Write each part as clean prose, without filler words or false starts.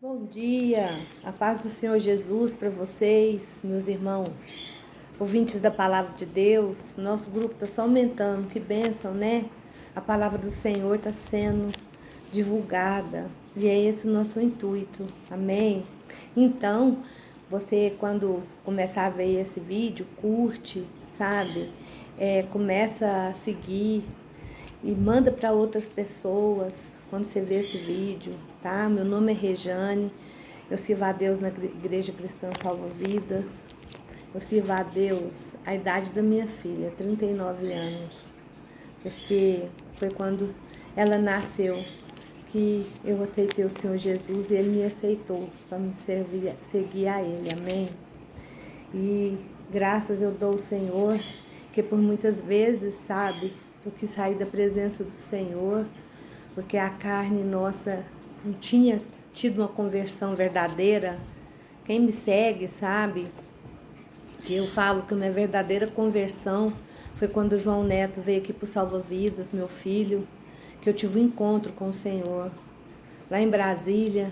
Bom dia, a paz do Senhor Jesus para vocês, meus irmãos, ouvintes da Palavra de Deus. Nosso grupo está só aumentando, que bênção, né? A Palavra do Senhor está sendo divulgada e é esse o nosso intuito, amém? Então, você quando começar a ver esse vídeo, curte, sabe? Começa a seguir e manda para outras pessoas quando você vê esse vídeo, tá? Meu nome é Rejane, eu sirvo a Deus na Igreja Cristã Salva Vidas. Eu sirvo a Deus a idade da minha filha, 39 anos, porque foi quando ela nasceu que eu aceitei o Senhor Jesus e Ele me aceitou para me seguir a Ele, amém? E graças eu dou ao Senhor, que por muitas vezes, sabe, eu quis sair da presença do Senhor, porque a carne nossa não tinha tido uma conversão verdadeira. Quem me segue sabe que eu falo que a minha verdadeira conversão foi quando o João Neto veio aqui para o Salva Vidas, meu filho, que eu tive um encontro com o Senhor. Lá em Brasília,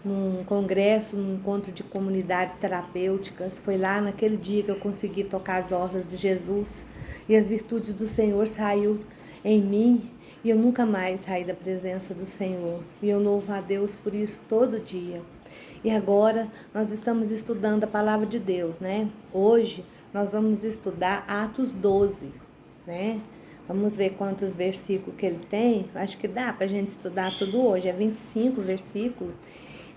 num congresso, num encontro de comunidades terapêuticas. Foi lá naquele dia que eu consegui tocar as orlas de Jesus e as virtudes do Senhor saiu em mim e eu nunca mais saí da presença do Senhor. E eu louvo a Deus por isso todo dia. E agora nós estamos estudando a palavra de Deus, né? Hoje nós vamos estudar Atos 12, né? Vamos ver quantos versículos que ele tem. Acho que dá para a gente estudar tudo hoje. É 25 versículos.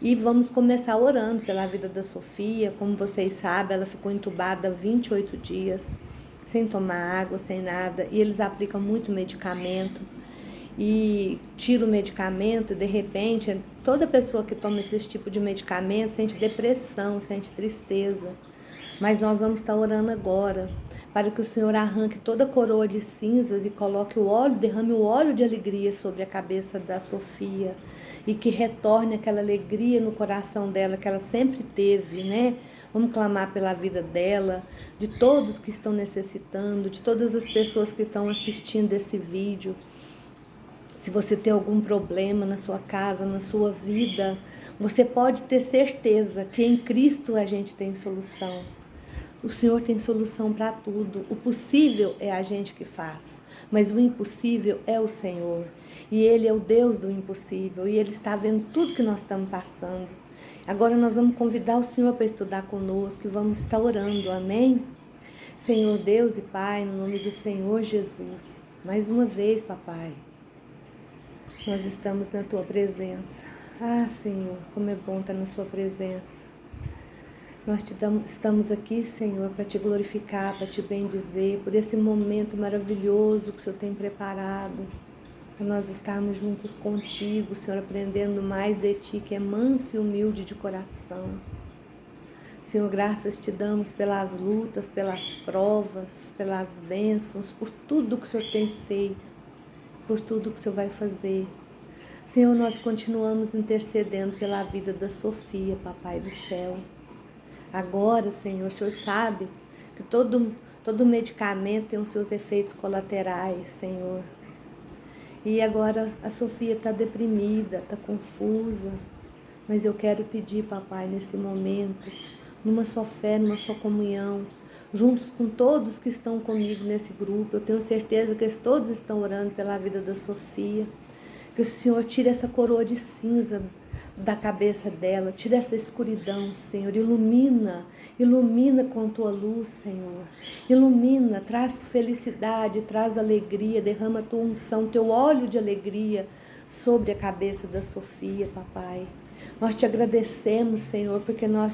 E vamos começar orando pela vida da Sofia. Como vocês sabem, ela ficou entubada 28 dias, sem tomar água, sem nada. E eles aplicam muito medicamento. E tira o medicamento, de repente, toda pessoa que toma esse tipo de medicamento sente depressão, sente tristeza. Mas nós vamos estar orando agora, para que o Senhor arranque toda a coroa de cinzas e coloque o óleo, derrame o óleo de alegria sobre a cabeça da Sofia, e que retorne aquela alegria no coração dela que ela sempre teve, né? Vamos clamar pela vida dela, de todos que estão necessitando, de todas as pessoas que estão assistindo esse vídeo. Se você tem algum problema na sua casa, na sua vida, você pode ter certeza que em Cristo a gente tem solução. O Senhor tem solução para tudo. O possível é a gente que faz, mas o impossível é o Senhor. E Ele é o Deus do impossível e Ele está vendo tudo que nós estamos passando. Agora nós vamos convidar o Senhor para estudar conosco e vamos estar orando, amém? Senhor Deus e Pai, no nome do Senhor Jesus, mais uma vez, papai, nós estamos na Tua presença. Ah, Senhor, como é bom estar na Sua presença. Nós estamos aqui, Senhor, para Te glorificar, para Te bendizer, por esse momento maravilhoso que o Senhor tem preparado, para nós estarmos juntos contigo, Senhor, aprendendo mais de Ti, que é manso e humilde de coração. Senhor, graças Te damos pelas lutas, pelas provas, pelas bênçãos, por tudo que o Senhor tem feito, por tudo que o Senhor vai fazer. Senhor, nós continuamos intercedendo pela vida da Sofia, Papai do céu. Agora, Senhor, o Senhor sabe que todo medicamento tem os seus efeitos colaterais, Senhor. E agora a Sofia está deprimida, está confusa. Mas eu quero pedir, Papai, nesse momento, numa só fé, numa só comunhão, juntos com todos que estão comigo nesse grupo. Eu tenho certeza que eles todos estão orando pela vida da Sofia. Que o Senhor tire essa coroa de cinza da cabeça dela, tira essa escuridão, Senhor, ilumina com Tua luz, Senhor, ilumina, traz felicidade, traz alegria, derrama a Tua unção, Teu óleo de alegria sobre a cabeça da Sofia, Papai. Nós Te agradecemos, Senhor, porque a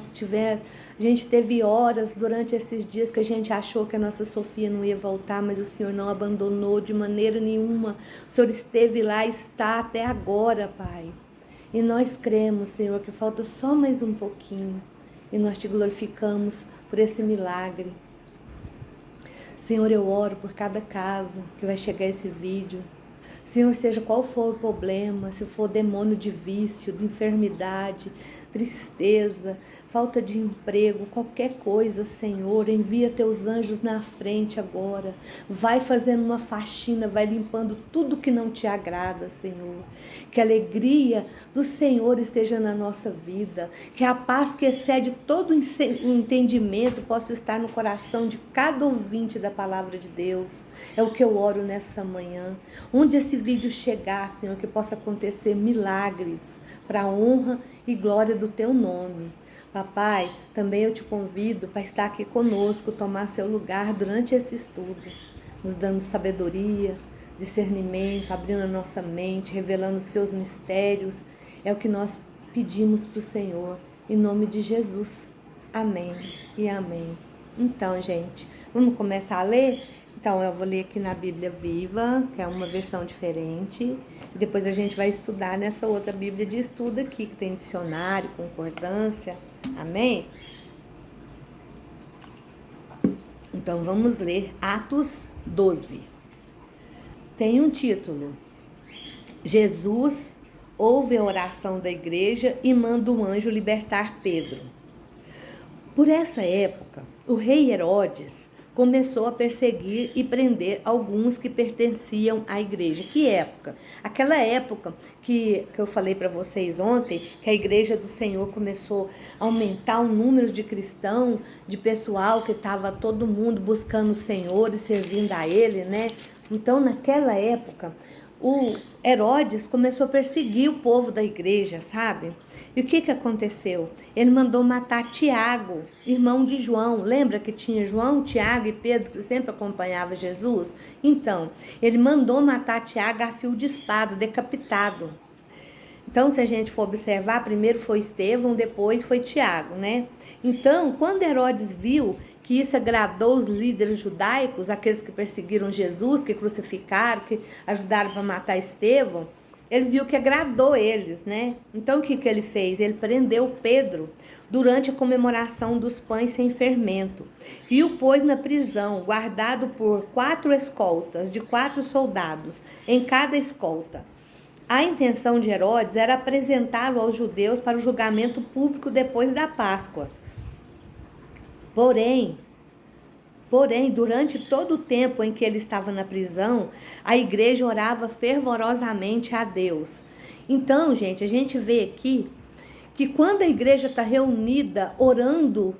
gente teve horas durante esses dias que a gente achou que a nossa Sofia não ia voltar, mas o Senhor não abandonou de maneira nenhuma. O Senhor esteve lá e está até agora, Pai. E nós cremos, Senhor, que falta só mais um pouquinho. E nós Te glorificamos por esse milagre. Senhor, eu oro por cada casa que vai chegar esse vídeo. Senhor, seja qual for o problema, se for demônio de vício, de enfermidade, tristeza, falta de emprego, qualquer coisa, Senhor, envia teus anjos na frente agora. Vai fazendo uma faxina, vai limpando tudo que não te agrada, Senhor. Que a alegria do Senhor esteja na nossa vida, que a paz que excede todo o entendimento possa estar no coração de cada ouvinte da palavra de Deus. É o que eu oro nessa manhã. Onde esse vídeo chegar, Senhor, que possa acontecer milagres para a honra e glória do teu nome. Papai, também eu te convido para estar aqui conosco, tomar seu lugar durante esse estudo, nos dando sabedoria, discernimento, abrindo a nossa mente, revelando os teus mistérios. É o que nós pedimos para o Senhor, em nome de Jesus. Amém e amém. Então, gente, vamos começar a ler? Então, eu vou ler aqui na Bíblia Viva, que é uma versão diferente. E depois a gente vai estudar nessa outra Bíblia de estudo aqui, que tem dicionário, concordância. Amém? Então, vamos ler Atos 12. Tem um título. Jesus ouve a oração da igreja e manda um anjo libertar Pedro. Por essa época, o rei Herodes começou a perseguir e prender alguns que pertenciam à igreja. Que época? Aquela época que eu falei para vocês ontem, que a igreja do Senhor começou a aumentar o número de cristãos, de pessoal que estava todo mundo buscando o Senhor e servindo a Ele, né? Então, naquela época, o Herodes começou a perseguir o povo da igreja, sabe? E o que aconteceu? Ele mandou matar Tiago, irmão de João. Lembra que tinha João, Tiago e Pedro que sempre acompanhavam Jesus? Então, ele mandou matar Tiago a fio de espada, decapitado. Então, se a gente for observar, primeiro foi Estevão, depois foi Tiago, né? Então, quando Herodes viu que isso agradou os líderes judaicos, aqueles que perseguiram Jesus, que crucificaram, que ajudaram para matar Estevão, ele viu que agradou eles, né? Então, o que ele fez? Ele prendeu Pedro durante a comemoração dos pães sem fermento e o pôs na prisão, guardado por 4 escoltas, de 4 soldados, em cada escolta. A intenção de Herodes era apresentá-lo aos judeus para o julgamento público depois da Páscoa. Porém, durante todo o tempo em que ele estava na prisão, a igreja orava fervorosamente a Deus. Então, gente, a gente vê aqui que quando a igreja está reunida orando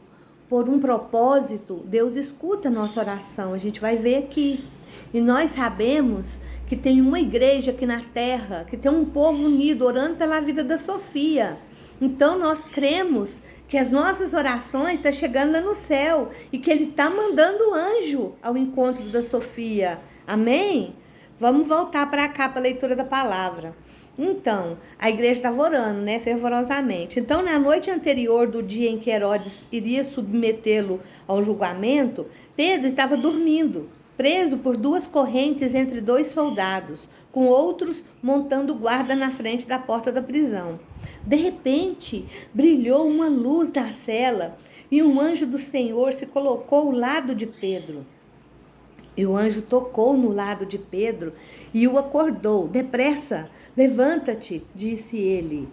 por um propósito, Deus escuta a nossa oração. A gente vai ver aqui. E nós sabemos que tem uma igreja aqui na terra, que tem um povo unido orando pela vida da Sofia. Então, nós cremos que as nossas orações estão chegando lá no céu e que ele está mandando anjo ao encontro da Sofia. Amém? Vamos voltar para cá, para a leitura da palavra. Então, a igreja estava orando, né, fervorosamente. Então, na noite anterior do dia em que Herodes iria submetê-lo ao julgamento, Pedro estava dormindo, preso por 2 correntes entre 2 soldados, com outros montando guarda na frente da porta da prisão. De repente, brilhou uma luz da cela e um anjo do Senhor se colocou ao lado de Pedro. E o anjo tocou no lado de Pedro e o acordou. Depressa, levanta-te, disse ele.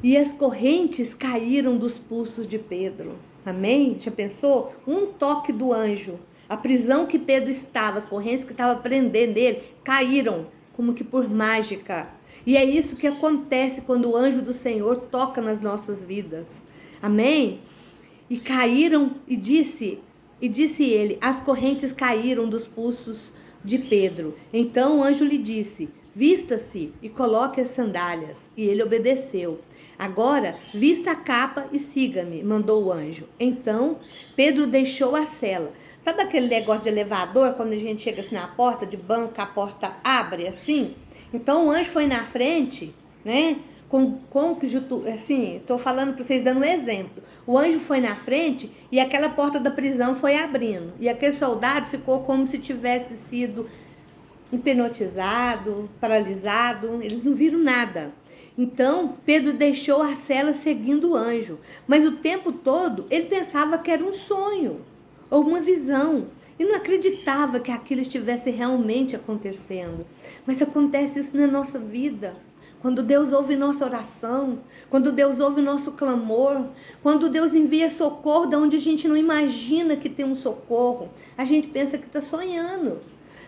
E as correntes caíram dos pulsos de Pedro. Amém? Já pensou? Um toque do anjo. A prisão que Pedro estava, as correntes que estavam prendendo ele, caíram como que por mágica. E é isso que acontece quando o anjo do Senhor toca nas nossas vidas. Amém? E caíram, e disse ele, as correntes caíram dos pulsos de Pedro. Então o anjo lhe disse, vista-se e coloque as sandálias. E ele obedeceu. Agora, vista a capa e siga-me, mandou o anjo. Então, Pedro deixou a cela. Sabe aquele negócio de elevador, quando a gente chega assim na porta de banco, a porta abre assim? Então o anjo foi na frente, né? Assim, estou falando para vocês, dando um exemplo. O anjo foi na frente e aquela porta da prisão foi abrindo. E aquele soldado ficou como se tivesse sido hipnotizado, paralisado. Eles não viram nada. Então Pedro deixou a cela seguindo o anjo. Mas o tempo todo ele pensava que era um sonho ou uma visão. e não acreditava que aquilo estivesse realmente acontecendo. Mas acontece isso na nossa vida. Quando Deus ouve nossa oração, quando Deus ouve nosso clamor, quando Deus envia socorro de onde a gente não imagina que tem um socorro, a gente pensa que está sonhando.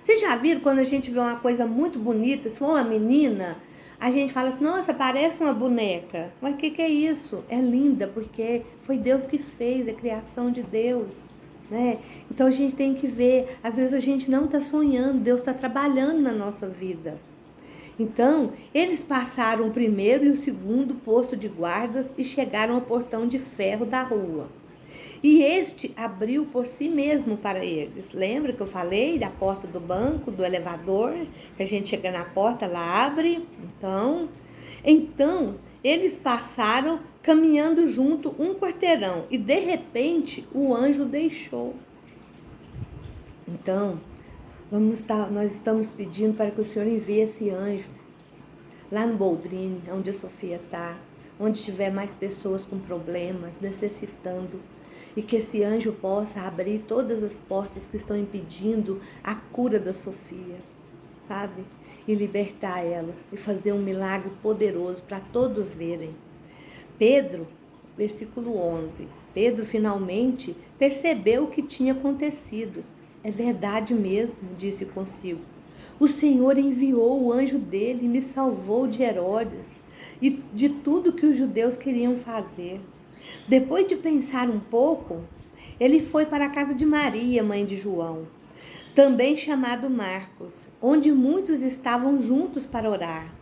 Vocês já viram quando a gente vê uma coisa muito bonita, se for uma menina, a gente fala assim, nossa, parece uma boneca. Mas o que é isso? É linda, porque foi Deus que fez, é criação de Deus. Né? Então a gente tem que ver, às vezes a gente não está sonhando, Deus está trabalhando na nossa vida. Então, eles passaram o primeiro e o segundo posto de guardas e chegaram ao portão de ferro da rua. E este abriu por si mesmo para eles. Lembra que eu falei da porta do banco, do elevador? Que a gente chega na porta, ela abre. Então eles passaram caminhando junto um quarteirão. E de repente o anjo deixou. Então, nós estamos pedindo para que o Senhor envie esse anjo lá no Boldrini, onde a Sofia está, onde tiver mais pessoas com problemas, necessitando, e que esse anjo possa abrir todas as portas que estão impedindo a cura da Sofia, sabe? E libertar ela, e fazer um milagre poderoso para todos verem. Pedro, versículo 11, Pedro finalmente percebeu o que tinha acontecido. É verdade mesmo, disse consigo. O Senhor enviou o anjo dele e me salvou de Herodes e de tudo que os judeus queriam fazer. Depois de pensar um pouco, ele foi para a casa de Maria, mãe de João, também chamado Marcos, onde muitos estavam juntos para orar.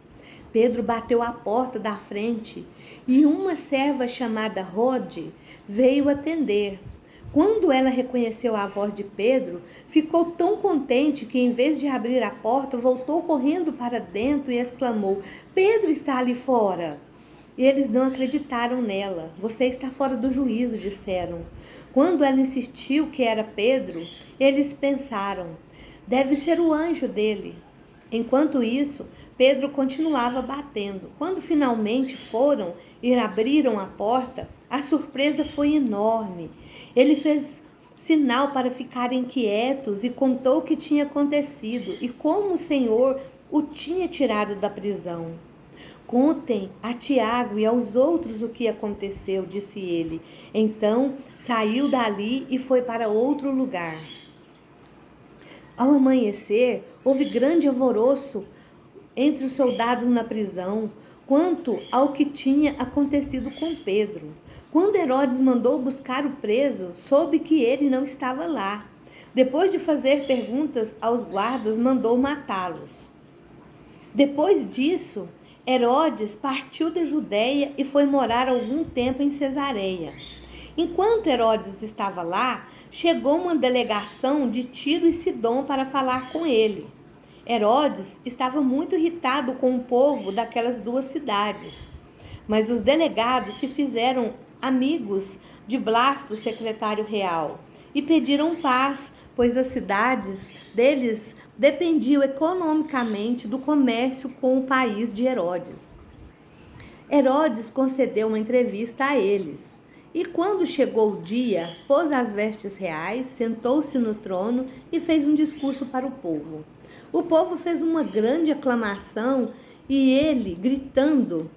Pedro bateu à porta da frente e uma serva chamada Rode veio atender. Quando ela reconheceu a voz de Pedro, ficou tão contente que, em vez de abrir a porta, voltou correndo para dentro e exclamou: Pedro está ali fora. E eles não acreditaram nela. Você está fora do juízo, disseram. Quando ela insistiu que era Pedro, eles pensaram: deve ser o anjo dele. Enquanto isso, Pedro continuava batendo. Quando finalmente foram e abriram a porta, a surpresa foi enorme. Ele fez sinal para ficarem quietos e contou o que tinha acontecido e como o Senhor o tinha tirado da prisão. Contem a Tiago e aos outros o que aconteceu, disse ele. Então saiu dali e foi para outro lugar. Ao amanhecer, houve grande alvoroço entre os soldados na prisão, quanto ao que tinha acontecido com Pedro. Quando Herodes mandou buscar o preso, soube que ele não estava lá. Depois de fazer perguntas aos guardas, mandou matá-los. Depois disso, Herodes partiu da Judeia e foi morar algum tempo em Cesareia. Enquanto Herodes estava lá, chegou uma delegação de Tiro e Sidom para falar com ele. Herodes estava muito irritado com o povo daquelas duas cidades, mas os delegados se fizeram amigos de Blasto, secretário real, e pediram paz, pois as cidades deles dependiam economicamente do comércio com o país de Herodes. Herodes concedeu uma entrevista a eles, e quando chegou o dia, pôs as vestes reais, sentou-se no trono e fez um discurso para o povo. O povo fez uma grande aclamação e ele, gritando,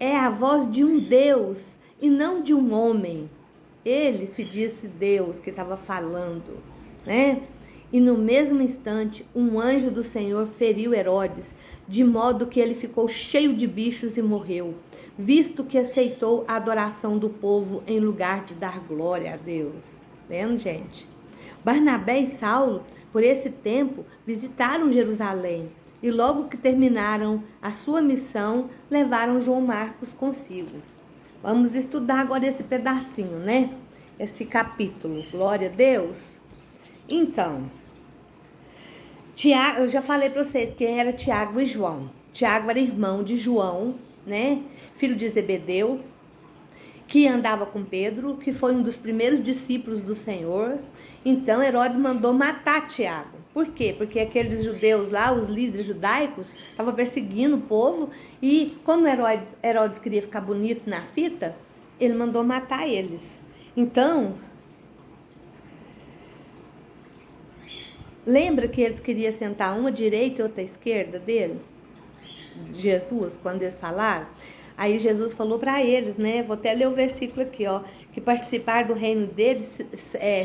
é a voz de um Deus e não de um homem. Ele se disse Deus que estava falando, né? E no mesmo instante, um anjo do Senhor feriu Herodes, de modo que ele ficou cheio de bichos e morreu, visto que aceitou a adoração do povo em lugar de dar glória a Deus. Vendo, gente? Barnabé e Saulo, por esse tempo, visitaram Jerusalém e logo que terminaram a sua missão, levaram João Marcos consigo. Vamos estudar agora esse pedacinho, né? Esse capítulo. Glória a Deus. Então, Tiago, eu já falei para vocês quem era Tiago e João. Tiago era irmão de João, né? Filho de Zebedeu, que andava com Pedro, que foi um dos primeiros discípulos do Senhor. Então, Herodes mandou matar Tiago. Por quê? Porque aqueles judeus lá, os líderes judaicos, estavam perseguindo o povo e como Herodes queria ficar bonito na fita, ele mandou matar eles. Então, Lembra que eles queriam sentar uma à direita e outra à esquerda dele? Jesus, quando eles falaram? Aí Jesus falou para eles, né? Vou até ler o versículo aqui, ó. Que participar do reino dele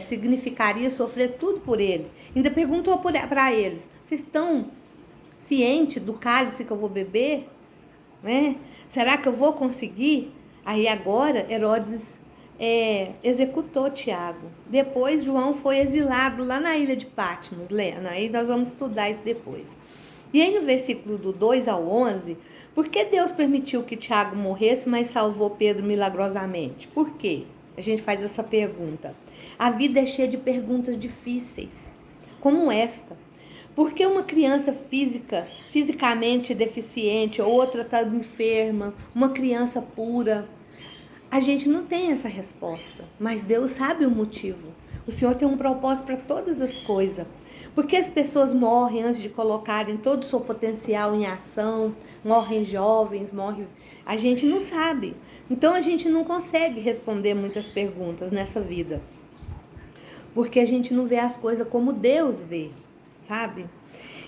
significaria sofrer tudo por ele. Ainda perguntou para eles: vocês estão cientes do cálice que eu vou beber? Né? Será que eu vou conseguir? Aí agora Herodes executou Tiago. Depois João foi exilado lá na ilha de Patmos. Aí nós vamos estudar isso depois. E aí no versículo do 2 ao 11, por que Deus permitiu que Tiago morresse, mas salvou Pedro milagrosamente? Por quê? A gente faz essa pergunta. A vida é cheia de perguntas difíceis, como esta. Por que uma criança fisicamente deficiente, outra está enferma, uma criança pura? A gente não tem essa resposta, mas Deus sabe o motivo. O Senhor tem um propósito para todas as coisas. Por que as pessoas morrem antes de colocarem todo o seu potencial em ação? Morrem jovens, A gente não sabe. Então a gente não consegue responder muitas perguntas nessa vida. Porque a gente não vê as coisas como Deus vê, sabe?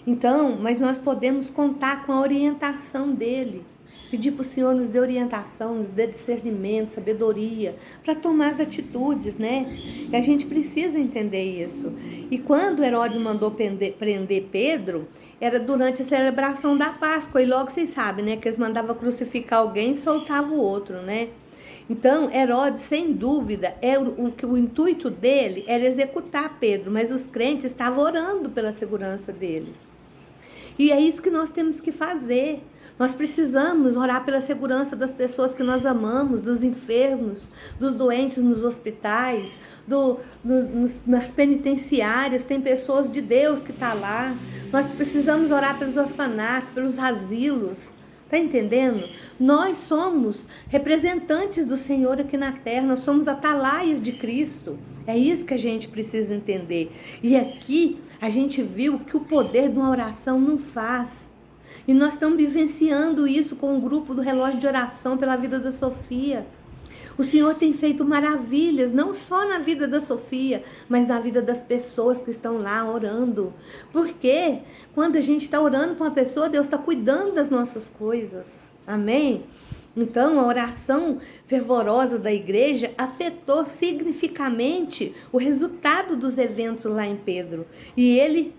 Então, mas nós podemos contar com a orientação dele. Pedir para o Senhor nos dê orientação, nos dê discernimento, sabedoria, para tomar as atitudes, né? E a gente precisa entender isso. E quando Herodes mandou prender Pedro, era durante a celebração da Páscoa. E logo vocês sabem, né? Que eles mandavam crucificar alguém e soltavam o outro, né? Então, Herodes, sem dúvida, o intuito dele era executar Pedro, mas os crentes estavam orando pela segurança dele. E é isso que nós temos que fazer. Nós precisamos orar pela segurança das pessoas que nós amamos, dos enfermos, dos doentes nos hospitais, nas penitenciárias. Tem pessoas de Deus que estão lá. Nós precisamos orar pelos orfanatos, pelos asilos. Está entendendo? Nós somos representantes do Senhor aqui na terra. Nós somos atalaias de Cristo. É isso que a gente precisa entender. E aqui a gente viu que o poder de uma oração não faz. E nós estamos vivenciando isso com o grupo do relógio de oração pela vida da Sofia. O Senhor tem feito maravilhas, não só na vida da Sofia, mas na vida das pessoas que estão lá orando. Porque quando a gente está orando para uma pessoa, Deus está cuidando das nossas coisas. Amém? Então, a oração fervorosa da igreja afetou significativamente o resultado dos eventos lá em Pedro. E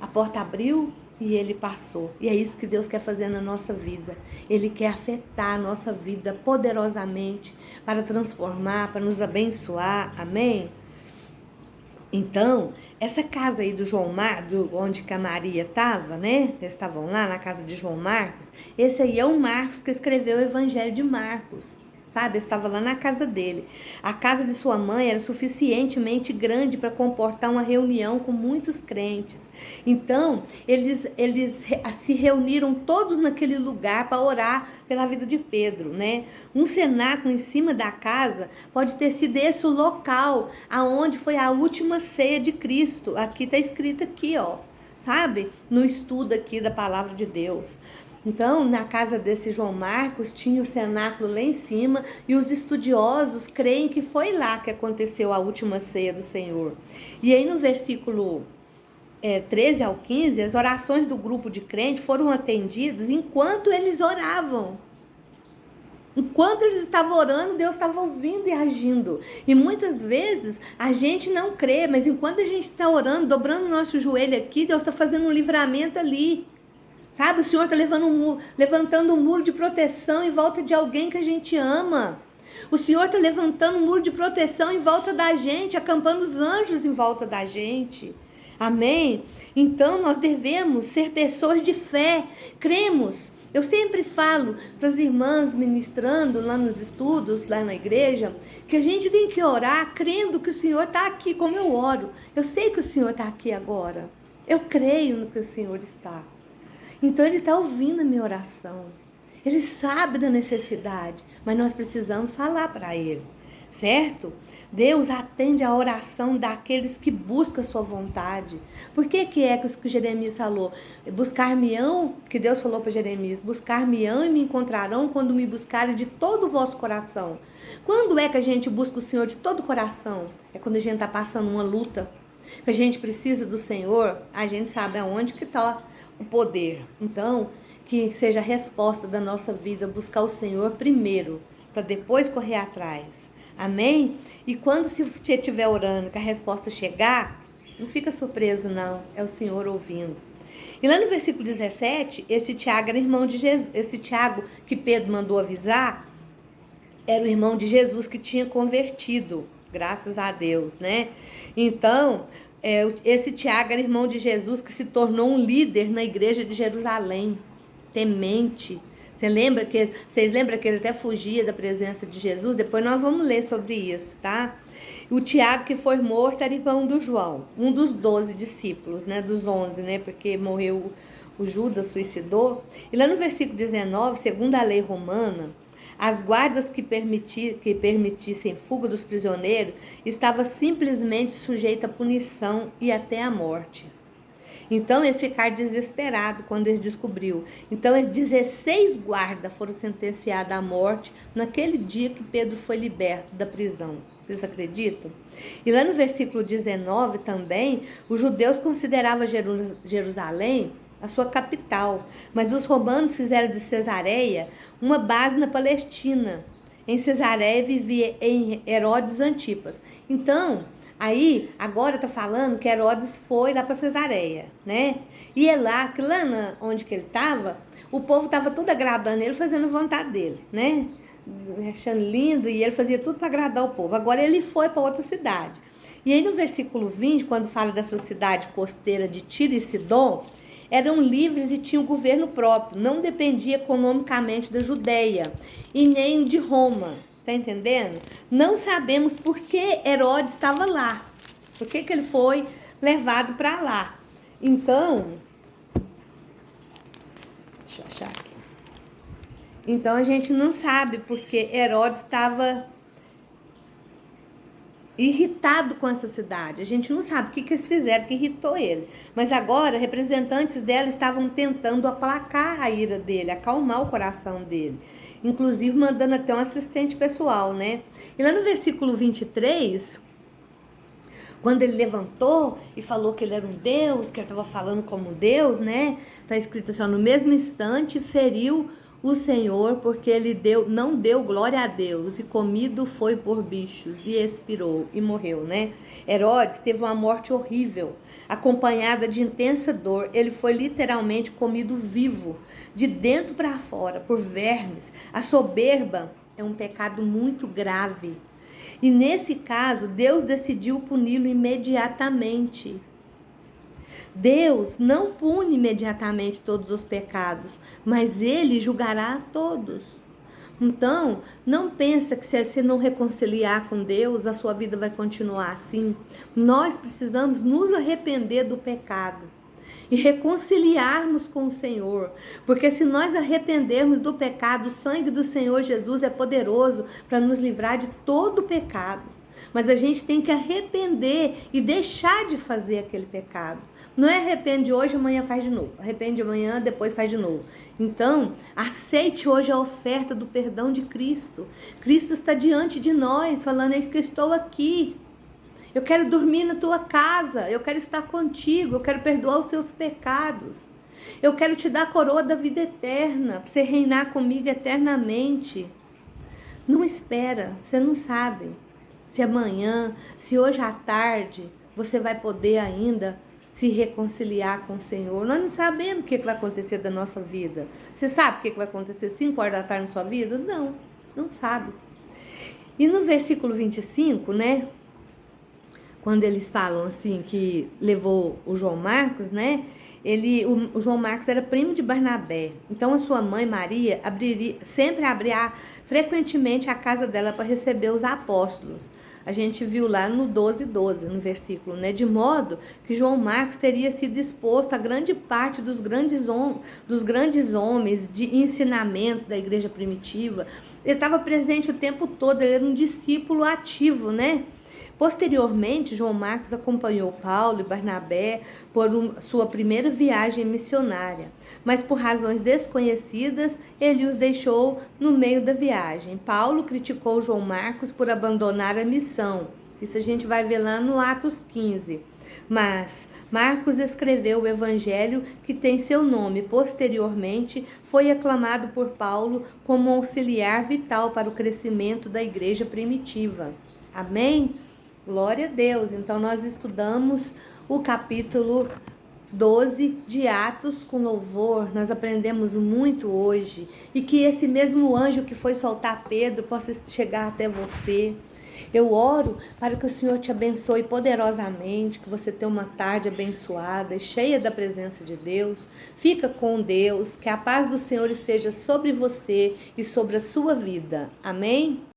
a porta abriu e ele passou. E é isso que Deus quer fazer na nossa vida. Ele quer afetar a nossa vida poderosamente para transformar, para nos abençoar. Amém? Então, essa casa aí do João Marcos, onde que a Maria estava, né? Eles estavam lá na casa de João Marcos. Esse aí é o Marcos que escreveu o Evangelho de Marcos. Sabe, estava lá na casa dele. A casa de sua mãe era suficientemente grande para comportar uma reunião com muitos crentes. Então, eles se reuniram todos naquele lugar para orar pela vida de Pedro, né? Um cenáculo em cima da casa pode ter sido esse o local aonde foi a última ceia de Cristo. Aqui está escrito aqui, ó, sabe? No estudo aqui da palavra de Deus. Então, na casa desse João Marcos, tinha o cenáculo lá em cima e os estudiosos creem que foi lá que aconteceu a última ceia do Senhor. E aí no versículo 13 ao 15, as orações do grupo de crentes foram atendidas enquanto eles oravam. Enquanto eles estavam orando, Deus estava ouvindo e agindo. E muitas vezes a gente não crê, mas enquanto a gente está orando, dobrando o nosso joelho aqui, Deus está fazendo um livramento ali. Sabe, o Senhor está levantando um muro de proteção em volta de alguém que a gente ama. O Senhor está levantando um muro de proteção em volta da gente, acampando os anjos em volta da gente. Amém? Então, nós devemos ser pessoas de fé. Cremos. Eu sempre falo para as irmãs ministrando lá nos estudos, lá na igreja, que a gente tem que orar crendo que o Senhor está aqui, como eu oro. Eu sei que o Senhor está aqui agora. Eu creio no que o Senhor está. Então, Ele está ouvindo a minha oração. Ele sabe da necessidade, mas nós precisamos falar para Ele, certo? Deus atende a oração daqueles que buscam a sua vontade. Por que é que o Jeremias falou? Buscar-me-ão, que Deus falou para Jeremias, buscar-me-ão e me encontrarão quando me buscarem de todo o vosso coração. Quando é que a gente busca o Senhor de todo o coração? É quando a gente está passando uma luta. que a gente precisa do Senhor, a gente sabe aonde que está o poder. Então, que seja a resposta da nossa vida, buscar o Senhor primeiro, para depois correr atrás. Amém? E quando você estiver orando, que a resposta chegar, não fica surpreso não, é o Senhor ouvindo. E lá no versículo 17, esse Tiago era irmão de Jesus, esse Tiago que Pedro mandou avisar, era o irmão de Jesus que tinha convertido, graças a Deus, né? Então, esse Tiago era irmão de Jesus que se tornou um líder na igreja de Jerusalém, temente. Vocês lembram que ele até fugia da presença de Jesus? Depois nós vamos ler sobre isso, tá? O Tiago que foi morto era irmão do João, um dos 12 discípulos, né? Dos 11, né? Porque morreu o Judas, suicidou. E lá no versículo 19, segundo a lei romana, as guardas que permitissem fuga dos prisioneiros estavam simplesmente sujeitas à punição e até à morte. Então eles ficaram desesperados quando eles descobriram. Então os 16 guardas foram sentenciados à morte naquele dia que Pedro foi liberto da prisão. Vocês acreditam? E lá no versículo 19 também, os judeus consideravam Jerusalém a sua capital, mas os romanos fizeram de Cesareia uma base na Palestina. Em Cesareia vivia em Herodes Antipas. Então, aí, agora está falando que Herodes foi lá para Cesareia, né? E é lá, que lá onde que ele estava, o povo estava tudo agradando ele, fazendo vontade dele, né? Achando lindo, e ele fazia tudo para agradar o povo. Agora ele foi para outra cidade. E aí no versículo 20, quando fala dessa cidade costeira de Tiro e Sidom, eram livres e tinham governo próprio, não dependia economicamente da Judeia e nem de Roma. Tá entendendo? Não sabemos por que Herodes estava lá. Por que ele foi levado para lá. Então, deixa eu achar aqui. Então a gente não sabe porque Herodes estava irritado com essa cidade. A gente não sabe o que eles fizeram que irritou ele. Mas agora, representantes dela estavam tentando aplacar a ira dele, acalmar o coração dele. Inclusive mandando até um assistente pessoal, né? E lá no versículo 23, quando ele levantou e falou que ele era um Deus, que ele estava falando como Deus, né? Está escrito assim, ó, no mesmo instante feriu o Senhor, porque ele não deu glória a Deus, e comido foi por bichos, e expirou, e morreu, né? Herodes teve uma morte horrível, acompanhada de intensa dor. Ele foi literalmente comido vivo, de dentro para fora, por vermes. A soberba é um pecado muito grave. E nesse caso, Deus decidiu puni-lo imediatamente. Deus não pune imediatamente todos os pecados, mas Ele julgará a todos. Então, não pensa que se você não reconciliar com Deus, a sua vida vai continuar assim. Nós precisamos nos arrepender do pecado e reconciliarmos com o Senhor, porque se nós arrependermos do pecado, o sangue do Senhor Jesus é poderoso para nos livrar de todo o pecado. Mas a gente tem que arrepender e deixar de fazer aquele pecado. Não é arrepende hoje, amanhã faz de novo. Arrepende amanhã, depois faz de novo. Então, aceite hoje a oferta do perdão de Cristo. Cristo está diante de nós, falando, eis que eu estou aqui. Eu quero dormir na tua casa, eu quero estar contigo, eu quero perdoar os seus pecados. Eu quero te dar a coroa da vida eterna, para você reinar comigo eternamente. Não espera, você não sabe se amanhã, se hoje à tarde, você vai poder ainda se reconciliar com o Senhor. Nós não sabemos o que vai acontecer da nossa vida. Você sabe o que vai acontecer 5 horas da tarde na sua vida? Não, não sabe. E no versículo 25, né? Quando eles falam assim que levou o João Marcos, né? O João Marcos era primo de Barnabé. Então a sua mãe Maria sempre abria frequentemente a casa dela para receber os apóstolos. A gente viu lá no 12:12, no versículo, né? De modo que João Marcos teria sido exposto a grande parte dos grandes homens de ensinamentos da igreja primitiva. Ele estava presente o tempo todo, ele era um discípulo ativo, né? Posteriormente, João Marcos acompanhou Paulo e Barnabé por sua primeira viagem missionária, mas por razões desconhecidas, ele os deixou no meio da viagem. Paulo criticou João Marcos por abandonar a missão. Isso a gente vai ver lá no Atos 15. Mas Marcos escreveu o evangelho que tem seu nome. Posteriormente, foi aclamado por Paulo como auxiliar vital para o crescimento da igreja primitiva. Amém? Glória a Deus. Então, nós estudamos o capítulo 12 de Atos com louvor. Nós aprendemos muito hoje. E que esse mesmo anjo que foi soltar Pedro possa chegar até você. Eu oro para que o Senhor te abençoe poderosamente, que você tenha uma tarde abençoada e cheia da presença de Deus. Fica com Deus, que a paz do Senhor esteja sobre você e sobre a sua vida. Amém?